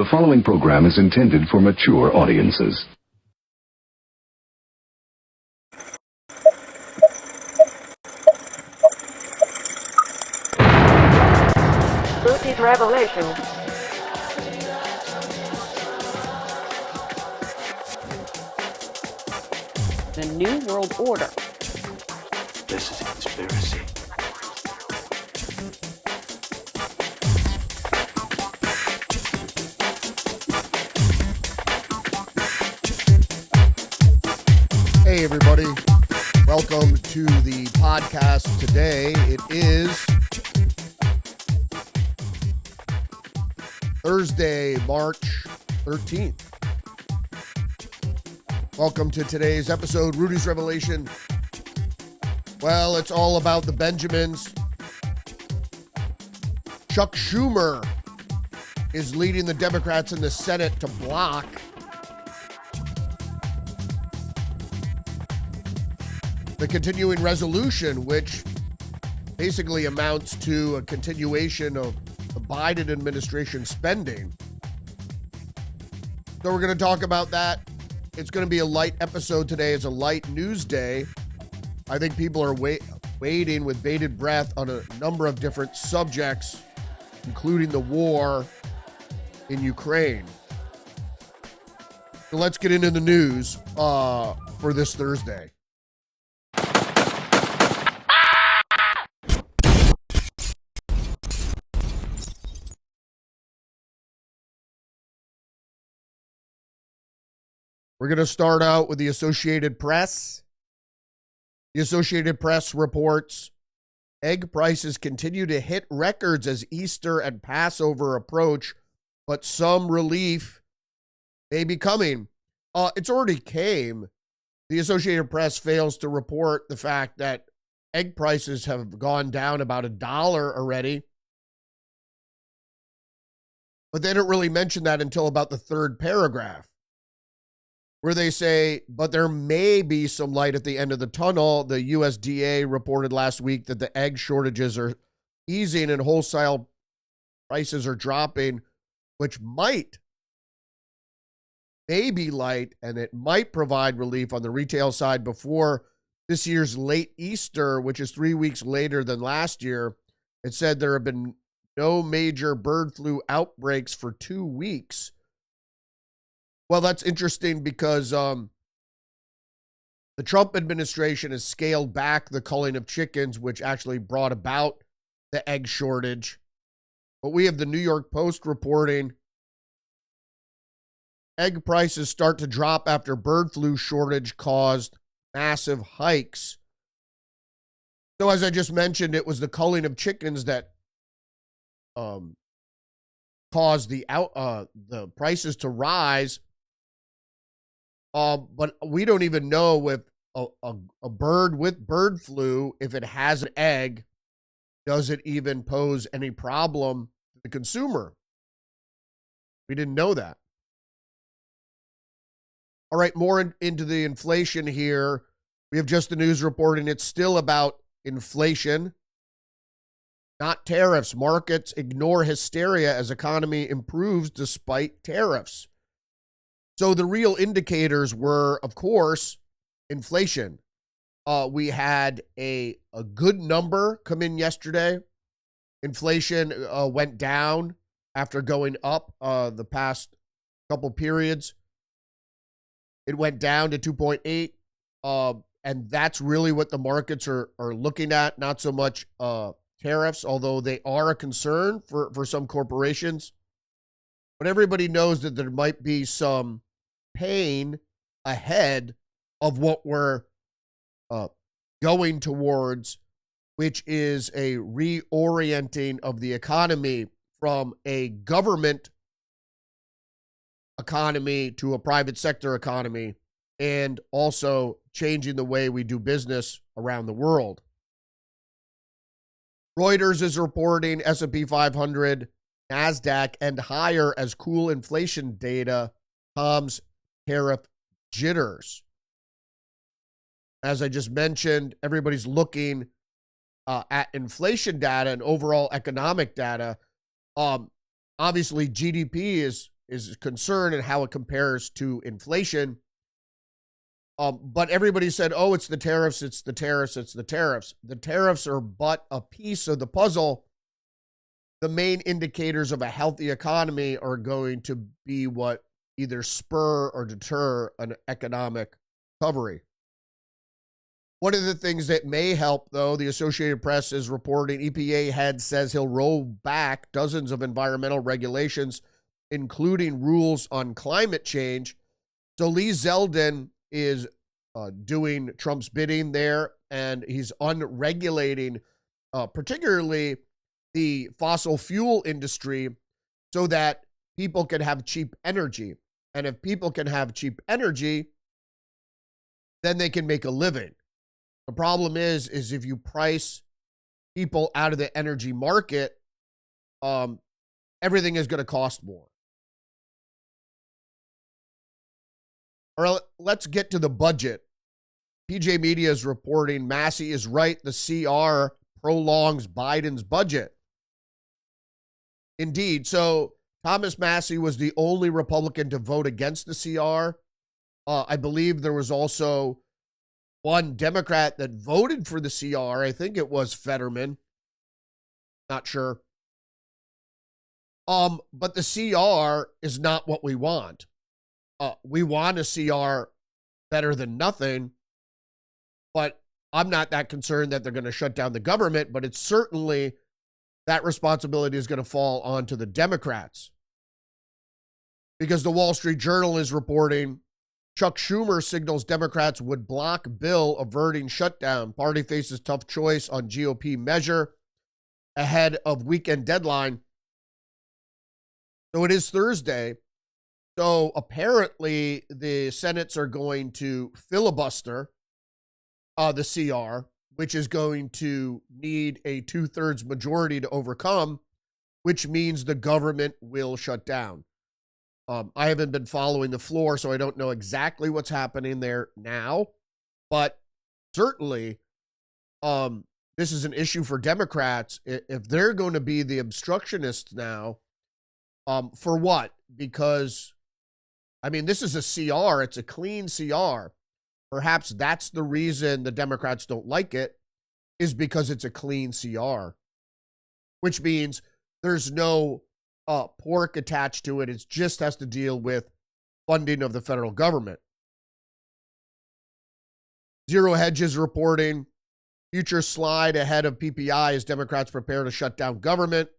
The following program is intended for mature audiences. Rudy's Revelation. The New World Order. This is a conspiracy. Hey everybody, welcome to the podcast today. It is Thursday, March 13th. Welcome to today's episode, Rudy's Revelation. Well, it's all about the Benjamins. Chuck Schumer is leading the Democrats in the Senate to block the continuing resolution, which basically amounts to a continuation of the Biden administration spending. So we're going to talk about that. It's going to be a light episode today. It's a light news day. I think people are waiting with bated breath on a number of different subjects, including the war in Ukraine. So let's get into the news for this Thursday. We're going to start out with the Associated Press. The Associated Press reports egg prices continue to hit records as Easter and Passover approach, but some relief may be coming. It's already came. The Associated Press fails to report the fact that egg prices have gone down about $1 already. But they don't really mention that until about the third paragraph, where they say, but there may be some light at the end of the tunnel. The USDA reported last week that the egg shortages are easing and wholesale prices are dropping, which may be light, and it might provide relief on the retail side before this year's late Easter, which is 3 weeks later than last year. It said there have been no major bird flu outbreaks for 2 weeks. Well, that's interesting because the Trump administration has scaled back the culling of chickens, which actually brought about the egg shortage. But we have the New York Post reporting egg prices start to drop after bird flu shortage caused massive hikes. So as I just mentioned, it was the culling of chickens that caused the prices to rise. But we don't even know if a bird with bird flu, if it has an egg, does it even pose any problem to the consumer? We didn't know that. All right, more into the inflation here. We have just the news reporting it's still about inflation, not tariffs. Markets ignore hysteria as economy improves despite tariffs. So the real indicators were, of course, inflation. We had a good number come in yesterday. Inflation went down after going up the past couple periods. It went down to 2.8, and that's really what the markets are looking at, not so much tariffs, although they are a concern for some corporations. But everybody knows that there might be some pain ahead of what we're going towards, which is a reorienting of the economy from a government economy to a private sector economy, and also changing the way we do business around the world. Reuters is reporting S&P 500, NASDAQ, and higher as cool inflation data calms tariff jitters. As I just mentioned, everybody's looking at inflation data and overall economic data. Obviously, GDP is is concerned and how it compares to inflation. But everybody said, oh, it's the tariffs, it's the tariffs, it's the tariffs. The tariffs are but a piece of the puzzle. The main indicators of a healthy economy are going to be what either spur or deter an economic recovery. One of the things that may help, though, the Associated Press is reporting EPA head says he'll roll back dozens of environmental regulations, including rules on climate change. So Lee Zeldin is doing Trump's bidding there, and he's unregulating particularly the fossil fuel industry so that people can have cheap energy. And if people can have cheap energy, then they can make a living. The problem is if you price people out of the energy market, everything is going to cost more. All right, let's get to the budget. PJ Media is reporting Massey is right. The CR prolongs Biden's budget. Indeed. So Thomas Massey was the only Republican to vote against the CR. I believe there was also one Democrat that voted for the CR. I think it was Fetterman. Not sure. But the CR is not what we want. We want a CR better than nothing, but I'm not that concerned that they're going to shut down the government, but it's certainly that responsibility is going to fall onto the Democrats. Because the Wall Street Journal is reporting Chuck Schumer signals Democrats would block bill averting shutdown. Party faces tough choice on GOP measure ahead of weekend deadline. So it is Thursday. So apparently the Senates are going to filibuster the CR, which is going to need a 2/3 majority to overcome, which means the government will shut down. I haven't been following the floor, so I don't know exactly what's happening there now, but certainly this is an issue for Democrats. If they're going to be the obstructionists now, for what? Because, I mean, this is a CR. It's a clean CR. Perhaps that's the reason the Democrats don't like it, is because it's a clean CR, which means there's no pork attached to it. It just has to deal with funding of the federal government. Zero Hedges reporting future slide ahead of PPI as Democrats prepare to shut down government.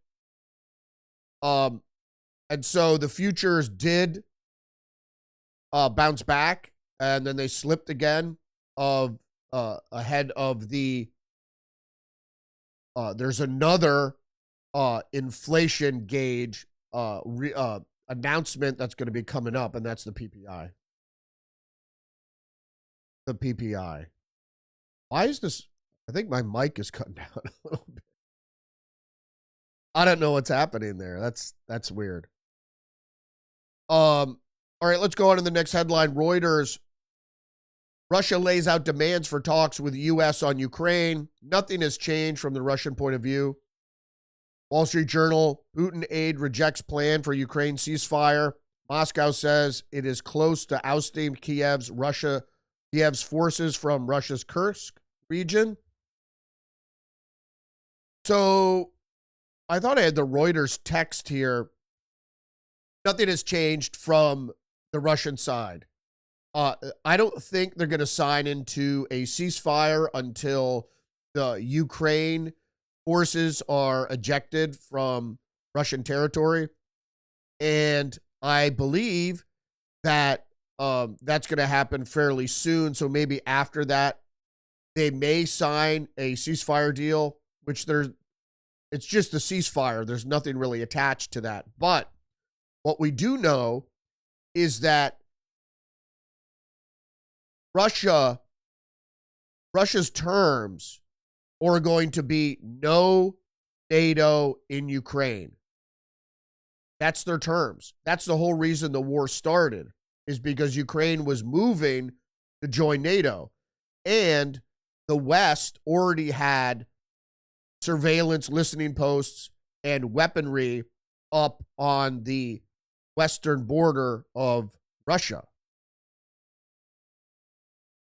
And so the futures did bounce back, and then they slipped again ahead of the there's another inflation gauge announcement that's going to be coming up, and that's the PPI. The PPI. Why is this? I think my mic is cutting down a little bit. I don't know what's happening there. That's weird. All right, let's go on to the next headline. Reuters. Russia lays out demands for talks with the U.S. on Ukraine. Nothing has changed from the Russian point of view. Wall Street Journal, Putin aide rejects plan for Ukraine ceasefire. Moscow says it is close to ousting Kiev's forces from Russia's Kursk region. So I thought I had the Reuters text here. Nothing has changed from the Russian side. I don't think they're going to sign into a ceasefire until the Ukraine forces are ejected from Russian territory. And I believe that that's going to happen fairly soon. So maybe after that, they may sign a ceasefire deal, which it's just a ceasefire. There's nothing really attached to that. But what we do know is that Russia's terms are going to be no NATO in Ukraine. That's their terms. That's the whole reason the war started, is because Ukraine was moving to join NATO. And the West already had surveillance listening posts and weaponry up on the western border of Russia.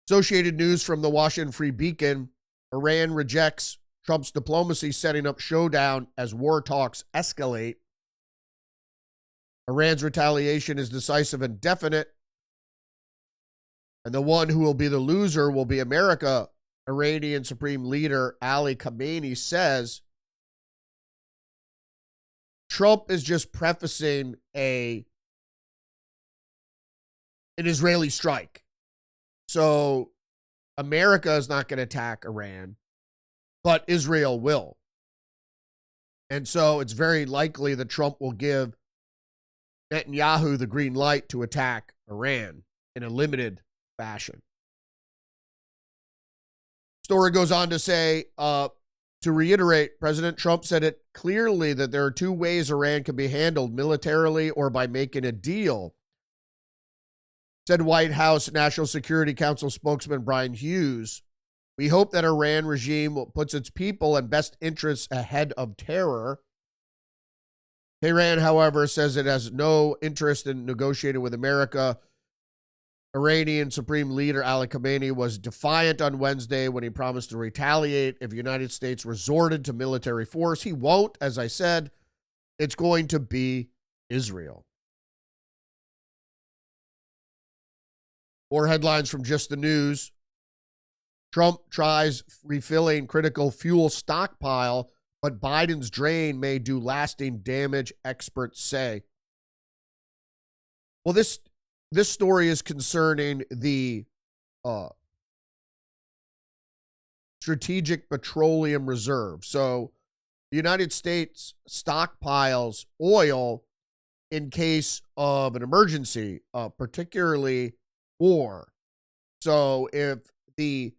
Associated News from the Washington Free Beacon: Iran rejects Trump's diplomacy, setting up showdown as war talks escalate. Iran's retaliation is decisive and definite, and the one who will be the loser will be America. Iranian Supreme Leader Ali Khamenei says Trump is just prefacing an Israeli strike. So America is not going to attack Iran, but Israel will. And so it's very likely that Trump will give Netanyahu the green light to attack Iran in a limited fashion. Story goes on to say, to reiterate, President Trump said it clearly that there are two ways Iran can be handled: militarily or by making a deal. Said White House National Security Council spokesman Brian Hughes. We hope that Iran regime puts its people and best interests ahead of terror. Tehran, however, says it has no interest in negotiating with America. Iranian Supreme Leader Ali Khamenei was defiant on Wednesday when he promised to retaliate if the United States resorted to military force. He won't, as I said. It's going to be Israel. More headlines from Just the News. Trump tries refilling critical fuel stockpile, but Biden's drain may do lasting damage, experts say. Well, this story is concerning the Strategic Petroleum Reserve. So the United States stockpiles oil in case of an emergency, particularly war. So if the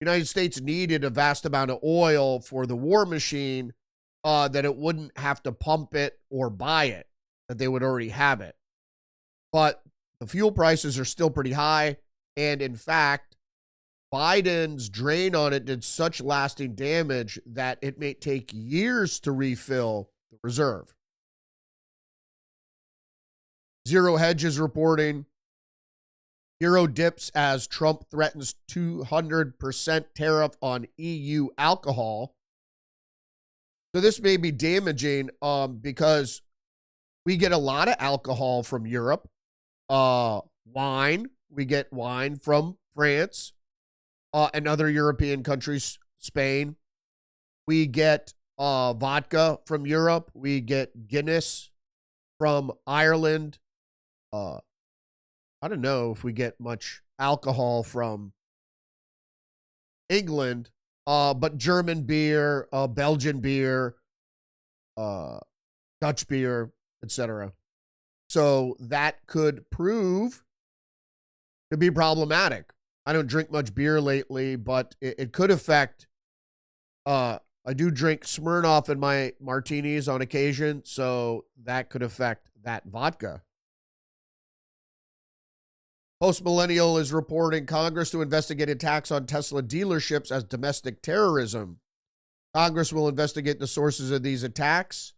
United States needed a vast amount of oil for the war machine, that it wouldn't have to pump it or buy it, that they would already have it. But the fuel prices are still pretty high. And in fact, Biden's drain on it did such lasting damage that it may take years to refill the reserve. Zero Hedge is reporting euro dips as Trump threatens 200% tariff on EU alcohol. So this may be damaging because we get a lot of alcohol from Europe. Wine, we get wine from France and other European countries, Spain. We get vodka from Europe. We get Guinness from Ireland. I don't know if we get much alcohol from England, but German beer, Belgian beer, Dutch beer, etc. So that could prove to be problematic. I don't drink much beer lately, but it could affect. I do drink Smirnoff in my martinis on occasion, so that could affect that vodka. Post-Millennial is reporting Congress to investigate attacks on Tesla dealerships as domestic terrorism. Congress will investigate the sources of these attacks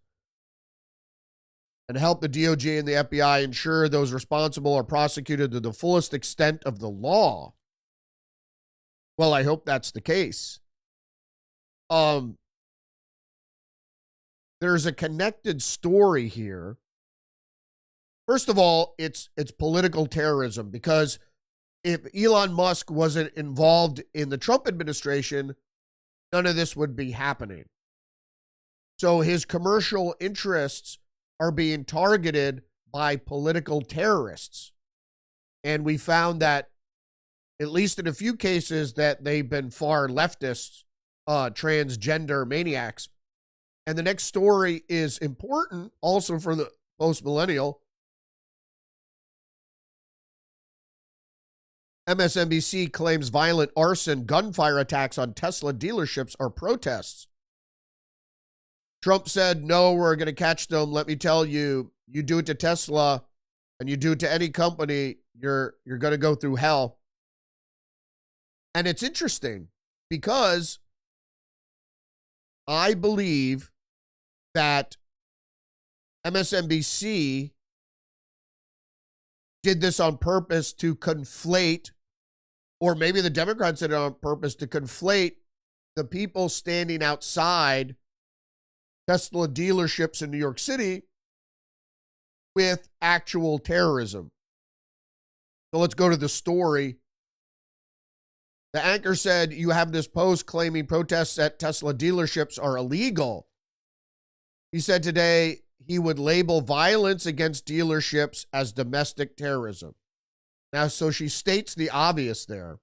and help the DOJ and the FBI ensure those responsible are prosecuted to the fullest extent of the law. Well, I hope that's the case. There's a connected story here. First of all, it's political terrorism, because if Elon Musk wasn't involved in the Trump administration, none of this would be happening. So his commercial interests are being targeted by political terrorists. And we found that, at least in a few cases, that they've been far leftists, transgender maniacs. And the next story is important also for the post-millennial. MSNBC claims violent arson, gunfire attacks on Tesla dealerships are protests. Trump said, no, we're going to catch them. Let me tell you, you do it to Tesla and you do it to any company, you're going to go through hell. And it's interesting because I believe that MSNBC did this on purpose to conflate, or maybe the Democrats did it on purpose to conflate the people standing outside Tesla dealerships in New York City with actual terrorism. So let's go to the story. The anchor said, you have this post claiming protests at Tesla dealerships are illegal. He said today he would label violence against dealerships as domestic terrorism. Now, so she states the obvious there.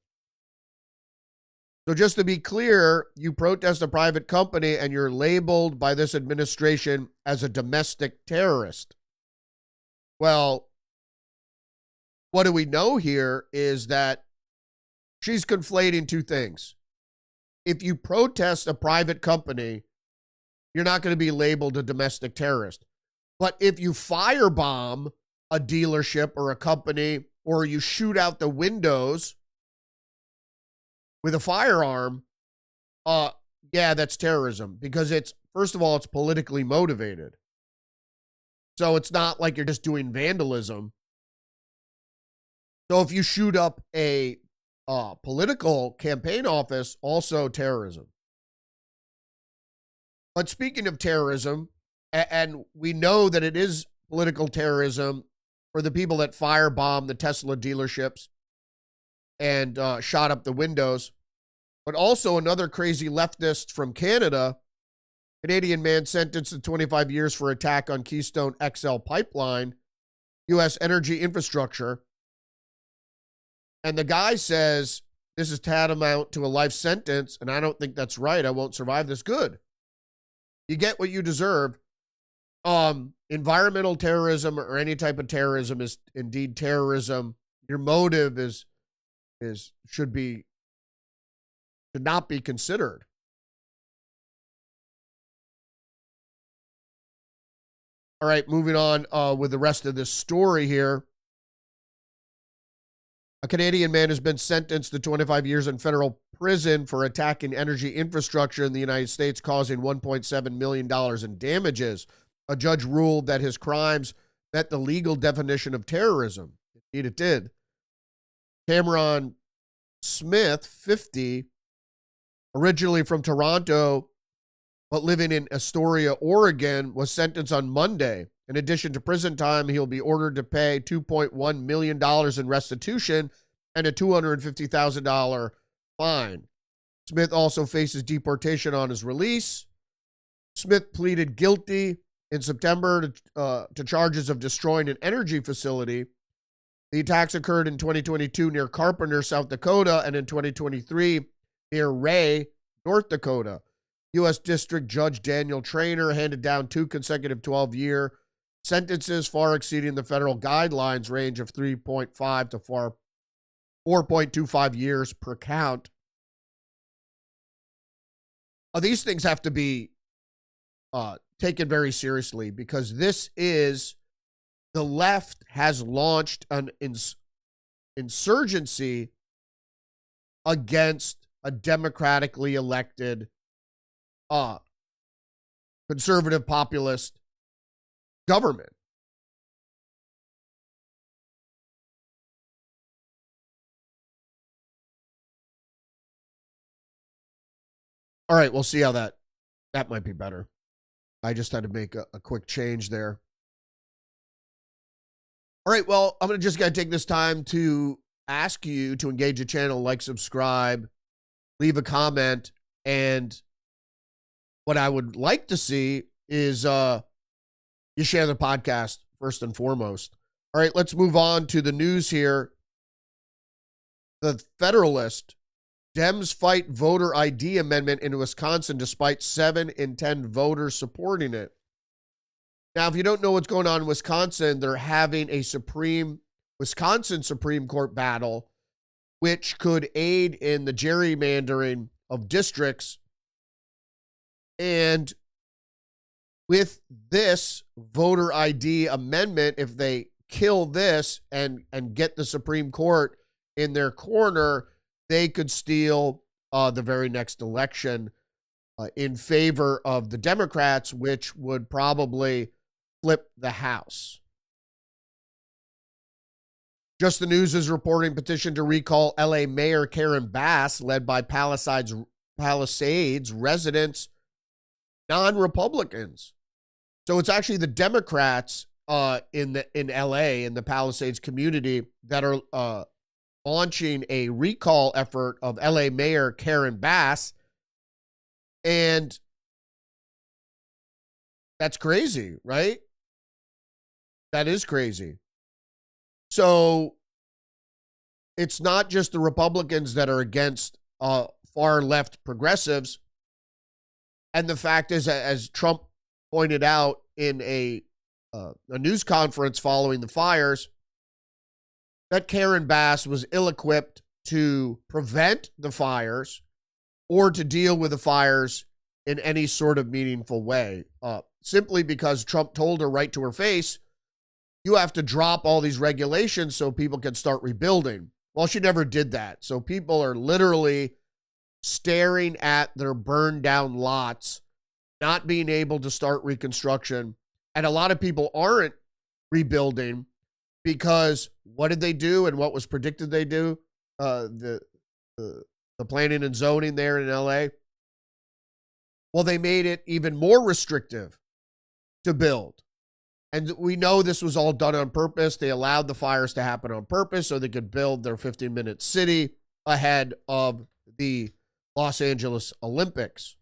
So just to be clear, you protest a private company and you're labeled by this administration as a domestic terrorist. Well, what do we know here is that she's conflating two things. If you protest a private company, you're not going to be labeled a domestic terrorist. But if you firebomb a dealership or a company, or you shoot out the windows with a firearm, yeah, that's terrorism, because it's, first of all, it's politically motivated. So it's not like you're just doing vandalism. So if you shoot up a political campaign office, also terrorism. But speaking of terrorism, and we know that it is political terrorism for the people that firebombed the Tesla dealerships and shot up the windows, but also another crazy leftist from Canada, Canadian man sentenced to 25 years for attack on Keystone XL pipeline, U.S. energy infrastructure. And the guy says, this is tantamount to a life sentence, and I don't think that's right. I won't survive this. Good. You get what you deserve. Environmental terrorism or any type of terrorism is indeed terrorism. Your motive should not be considered. All right, moving on with the rest of this story here. A Canadian man has been sentenced to 25 years in federal prison for attacking energy infrastructure in the United States, causing $1.7 million in damages. A judge ruled that his crimes met the legal definition of terrorism. Indeed, it did. Cameron Smith, 50, originally from Toronto, but living in Astoria, Oregon, was sentenced on Monday. In addition to prison time, he'll be ordered to pay $2.1 million in restitution and a $250,000 fine. Smith also faces deportation on his release. Smith pleaded guilty in September to charges of destroying an energy facility. The attacks occurred in 2022 near Carpenter, South Dakota, and in 2023 near Ray, North Dakota. U.S. District Judge Daniel Traynor handed down 2 consecutive 12-year sentences, far exceeding the federal guidelines range of 3.5 to 4.25 years per count. These things have to be taken very seriously, because this is, the left has launched an insurgency against a democratically elected conservative populist government. All right, we'll see how that might be better. I just had to make a quick change there. All right, well, I'm just going to take this time to ask you to engage the channel, like, subscribe, leave a comment, and what I would like to see is you share the podcast first and foremost. All right, let's move on to the news here. The Federalist: Dems fight voter ID amendment in Wisconsin despite 7 in 10 voters supporting it. Now, if you don't know what's going on in Wisconsin, they're having a Wisconsin Supreme Court battle, which could aid in the gerrymandering of districts. And with this voter ID amendment, if they kill this and get the Supreme Court in their corner, they could steal the very next election in favor of the Democrats, which would probably flip the House. Just the News is reporting petition to recall LA Mayor Karen Bass, led by Palisades residents, non-Republicans. So it's actually the Democrats in LA, in the Palisades community, that are launching a recall effort of LA Mayor Karen Bass. And that's crazy, right? That is crazy. So it's not just the Republicans that are against far left progressives. And the fact is, as Trump pointed out in a news conference following the fires, that Karen Bass was ill-equipped to prevent the fires or to deal with the fires in any sort of meaningful way, simply because Trump told her right to her face, you have to drop all these regulations so people can start rebuilding. Well, she never did that. So people are literally staring at their burned down lots, not being able to start reconstruction. And a lot of people aren't rebuilding because what did they do and what was predicted they do? The planning and zoning there in LA. Well, they made it even more restrictive to build. And we know this was all done on purpose. They allowed the fires to happen on purpose so they could build their 15-minute city ahead of the Los Angeles Olympics.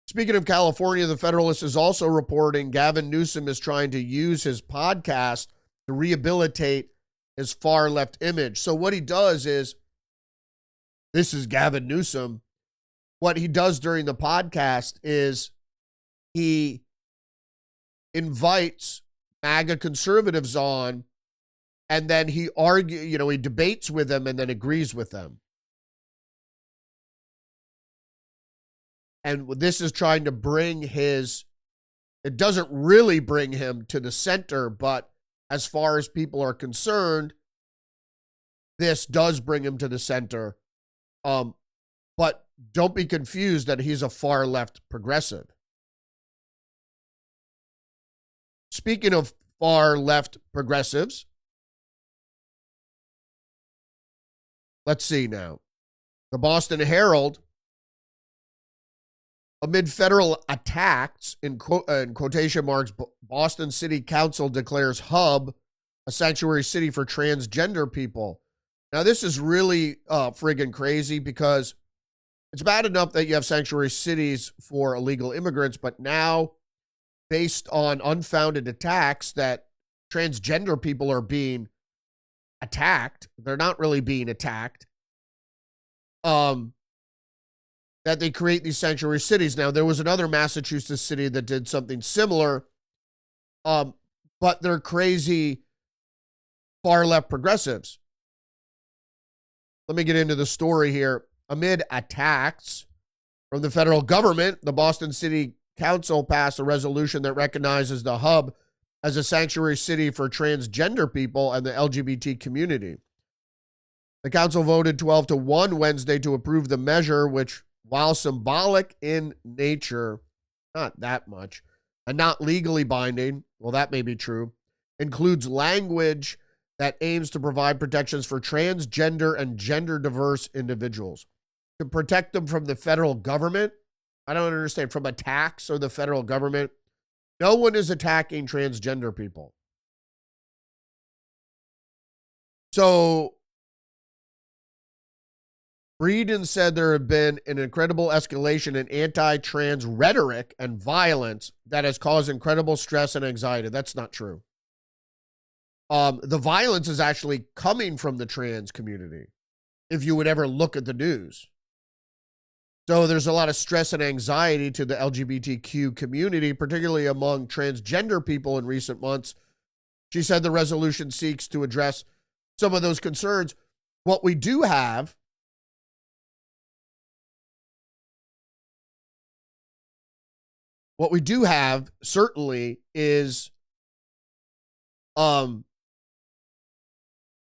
Speaking of California, the Federalist is also reporting Gavin Newsom is trying to use his podcast to rehabilitate his far left image. So what he does is, this is Gavin Newsom. What he does during the podcast is he invites MAGA conservatives on, and then he he debates with them and then agrees with them. And this is trying to bring it doesn't really bring him to the center, but as far as people are concerned, this does bring him to the center. But don't be confused that he's a far left progressive. Speaking of far left progressives, let's see now. The Boston Herald, amid federal attacks, in quotation marks, Boston City Council declares hub a sanctuary city for transgender people. Now, this is really friggin' crazy because it's bad enough that you have sanctuary cities for illegal immigrants, but now, based on unfounded attacks, that transgender people are being attacked. They're not really being attacked. That they create these sanctuary cities. Now, there was another Massachusetts city that did something similar, but they're crazy far left progressives. Let me get into the story here. Amid attacks from the federal government, the Boston City Council passed a resolution that recognizes the hub as a sanctuary city for transgender people and the LGBT community. The council voted 12-1 Wednesday to approve the measure, which, while symbolic in nature, not that much, and not legally binding, well, that may be true, includes language that aims to provide protections for transgender and gender diverse individuals. To protect them from the federal government, I don't understand, from attacks or the federal government. No one is attacking transgender people. So, Breeden said there had been an incredible escalation in anti-trans rhetoric and violence that has caused incredible stress and anxiety. That's not true. The violence is actually coming from the trans community, if you would ever look at the news. So there's a lot of stress and anxiety to the LGBTQ community, particularly among transgender people in recent months. She said the resolution seeks to address some of those concerns. What we do have certainly is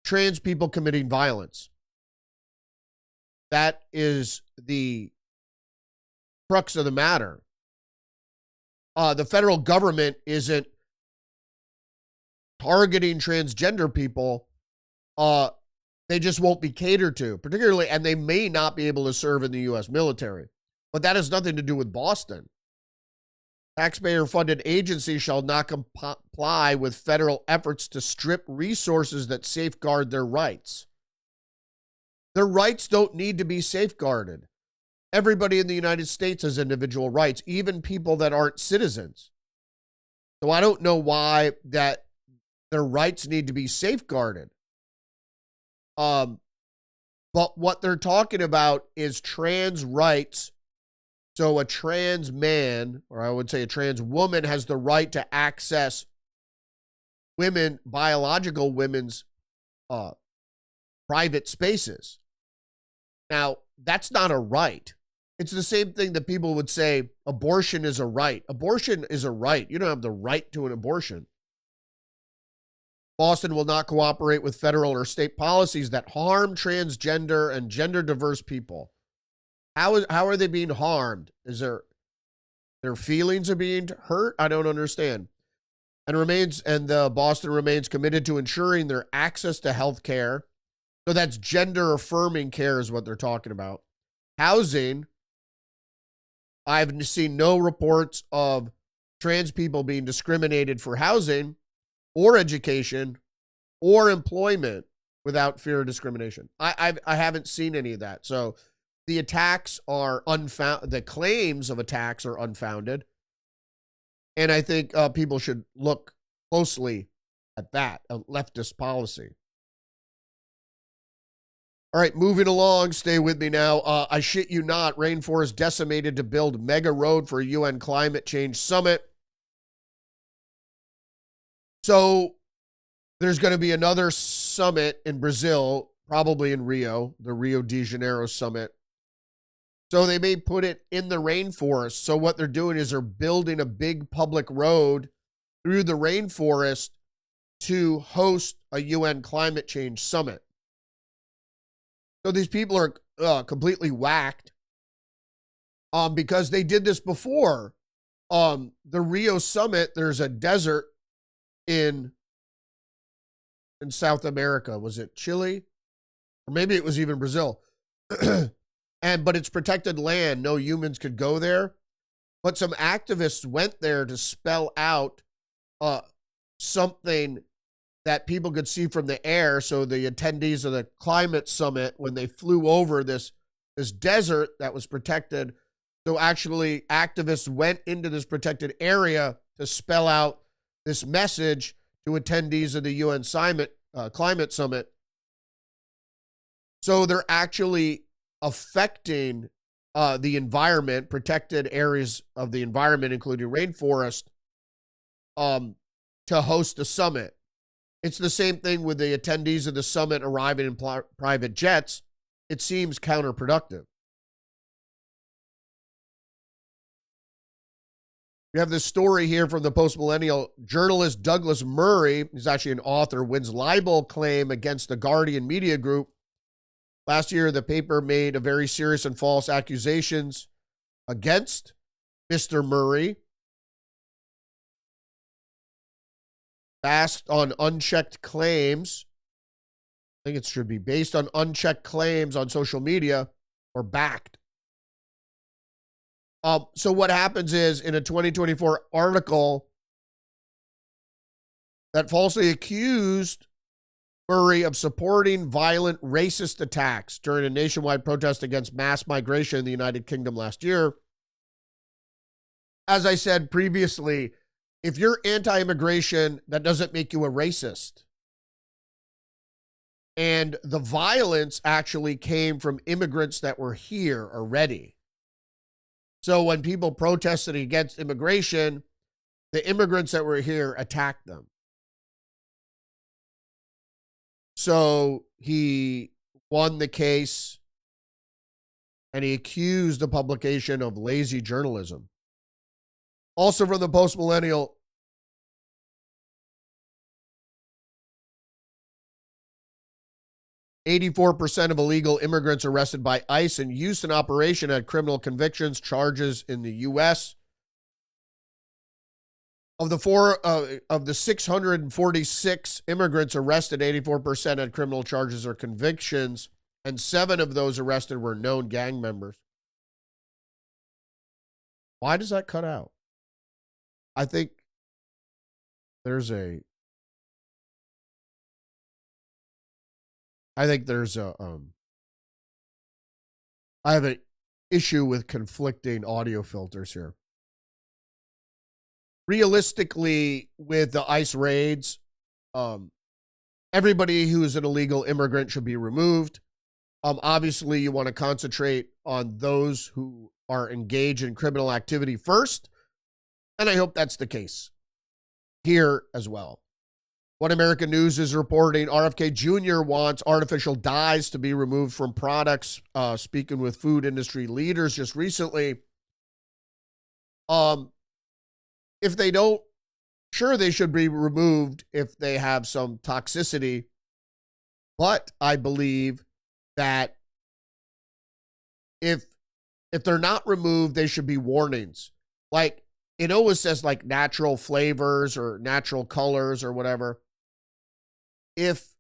trans people committing violence. That is the crux of the matter. the federal government isn't targeting transgender people, they just won't be catered to, particularly, and they may not be able to serve in the U.S. military. But that has nothing to do with Boston. Taxpayer-funded agencies shall not comply with federal efforts to strip resources that safeguard their rights. Their rights don't need to be safeguarded. Everybody in the United States has individual rights, even people that aren't citizens. So I don't know why that their rights need to be safeguarded. But what they're talking about is trans rights. So a trans man, or I would say a trans woman, has the right to access women, biological women's private spaces. Now, that's not a right. It's the same thing that people would say abortion is a right. Abortion is a right. You don't have the right to an abortion. Boston will not cooperate with federal or state policies that harm transgender and gender diverse people. How are they being harmed? Is their feelings are being hurt? I don't understand. And Boston remains committed to ensuring their access to health care. So that's gender affirming care is what they're talking about. Housing. I've seen no reports of trans people being discriminated for housing or education or employment without fear of discrimination. I haven't seen any of that. So the attacks are unfounded. The claims of attacks are unfounded. And I think people should look closely at that, a leftist policy. All right, moving along. Stay with me now. I shit you not. Rainforest decimated to build mega road for UN climate change summit. So there's going to be another summit in Brazil, probably in Rio, the Rio de Janeiro summit. So they may put it in the rainforest. So what they're doing is they're building a big public road through the rainforest to host a UN climate change summit. So these people are completely whacked because they did this before. The Rio summit, there's a desert in South America. Was it Chile? Or maybe it was even Brazil. But it's protected land. No humans could go there. But some activists went there to spell out something that people could see from the air. So the attendees of the climate summit, when they flew over this desert that was protected, so actually activists went into this protected area to spell out this message to attendees of the UN climate summit. So they're actually affecting the environment, protected areas of the environment, including rainforest, to host a summit. It's the same thing with the attendees of the summit arriving in private jets. It seems counterproductive. We have this story here from the post-millennial journalist Douglas Murray. He's actually an author, wins libel claim against the Guardian Media Group. Last year, the paper made a very serious and false accusations against Mr. Murray, based on unchecked claims. I think it should be based on unchecked claims on social media or backed. So what happens is, in a 2024 article that falsely accused Murray of supporting violent racist attacks during a nationwide protest against mass migration in the United Kingdom last year. As I said previously, if you're anti-immigration, that doesn't make you a racist. And the violence actually came from immigrants that were here already. So when people protested against immigration, the immigrants that were here attacked them. So he won the case and he accused the publication of lazy journalism. Also from the post-millennial, "84% of illegal immigrants arrested by ICE in Houston operation had criminal convictions, charges in the U.S. Of the 646 immigrants arrested, 84% had criminal charges or convictions, and 7 of those arrested were known gang members. Why does that cut out? I think there's a I have an issue with conflicting audio filters here. Realistically, with the ICE raids, everybody who is an illegal immigrant should be removed. Obviously, you want to concentrate on those who are engaged in criminal activity first, and I hope that's the case here as well. One American News is reporting RFK Jr. wants artificial dyes to be removed from products, speaking with food industry leaders just recently. If they don't, sure, they should be removed if they have some toxicity. But I believe that if they're not removed, they should be warnings. Like, it always says like natural flavors or natural colors or whatever. If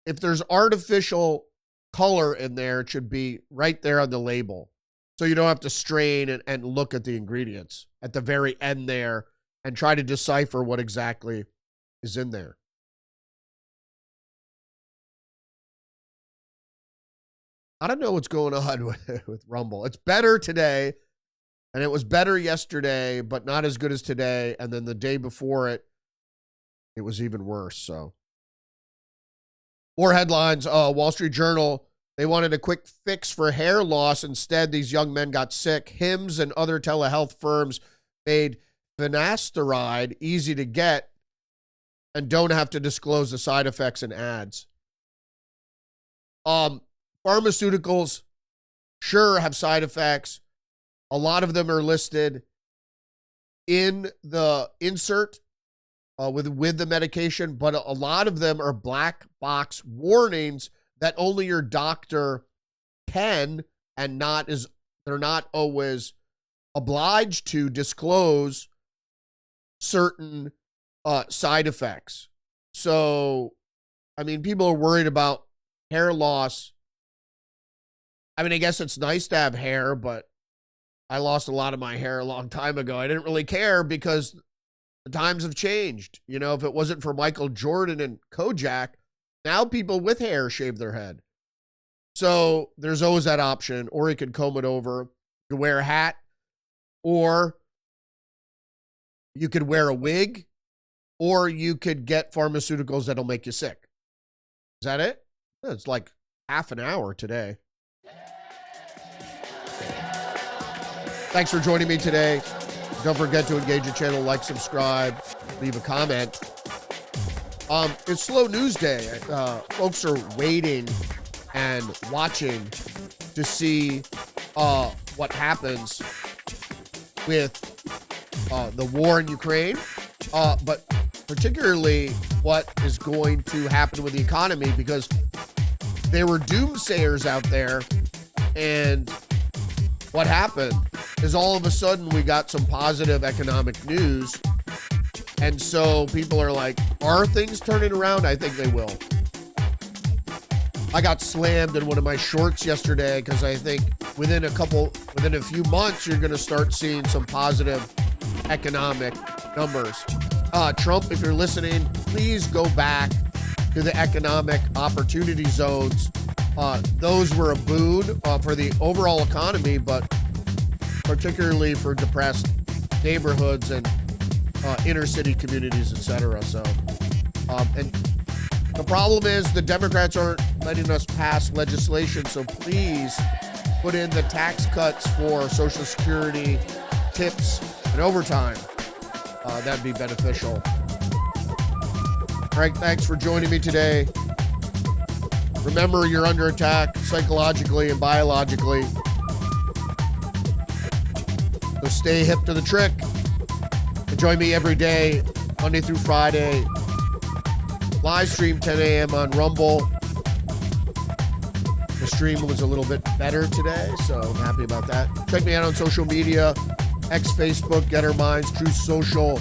there's artificial color in there, it should be right there on the label. So you don't have to strain and look at the ingredients at the very end there and try to decipher what exactly is in there. I don't know what's going on with Rumble. It's better today, and it was better yesterday, but not as good as today. And then the day before it was even worse. So, more headlines. Wall Street Journal. They wanted a quick fix for hair loss. Instead, these young men got sick. Hims and other telehealth firms made finasteride easy to get and don't have to disclose the side effects in ads. Pharmaceuticals sure have side effects. A lot of them are listed in the insert with the medication, but a lot of them are black box warnings that only your doctor can and they're not always obliged to disclose certain side effects. So, I mean, people are worried about hair loss. I mean, I guess it's nice to have hair, but I lost a lot of my hair a long time ago. I didn't really care because the times have changed. You know, if it wasn't for Michael Jordan and Kojak, now people with hair shave their head. So there's always that option. Or you could comb it over. You could wear a hat. Or you could wear a wig. Or you could get pharmaceuticals that'll make you sick. Is that it? It's like half an hour today. Thanks for joining me today. Don't forget to engage the channel, like, subscribe, leave a comment. It's slow news day. Folks are waiting and watching to see what happens with the war in Ukraine, but particularly what is going to happen with the economy, because there were doomsayers out there, and what happened is all of a sudden we got some positive economic news. And so people are like, are things turning around? I think they will. I got slammed in one of my shorts yesterday because I think within a few months, you're going to start seeing some positive economic numbers. Trump, if you're listening, please go back to the economic opportunity zones. Those were a boon for the overall economy, but particularly for depressed neighborhoods and inner city communities, etc. So, and the problem is the Democrats aren't letting us pass legislation. So please put in the tax cuts for Social Security, tips, and overtime. That'd be beneficial. Frank, thanks for joining me today. Remember, you're under attack psychologically and biologically. So stay hip to the trick. Join me every day, Monday through Friday. Live stream 10 a.m. on Rumble. The stream was a little bit better today, so I'm happy about that. Check me out on social media. X, Facebook, Getter Minds, True Social,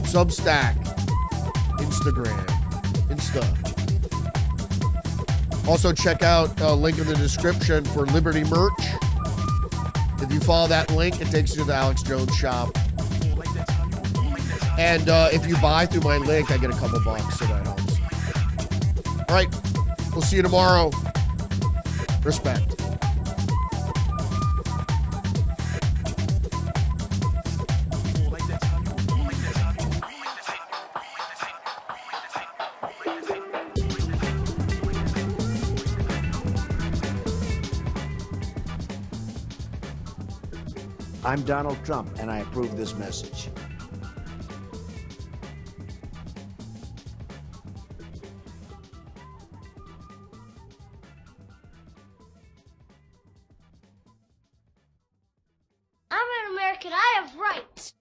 Substack, Instagram, Insta. Also, check out link in the description for Liberty merch. If you follow that link, it takes you to the Alex Jones shop. And if you buy through my link, I get a couple bucks, so that helps. All right, we'll see you tomorrow. Respect. I'm Donald Trump, and I approve this message. I'm an American. I have rights.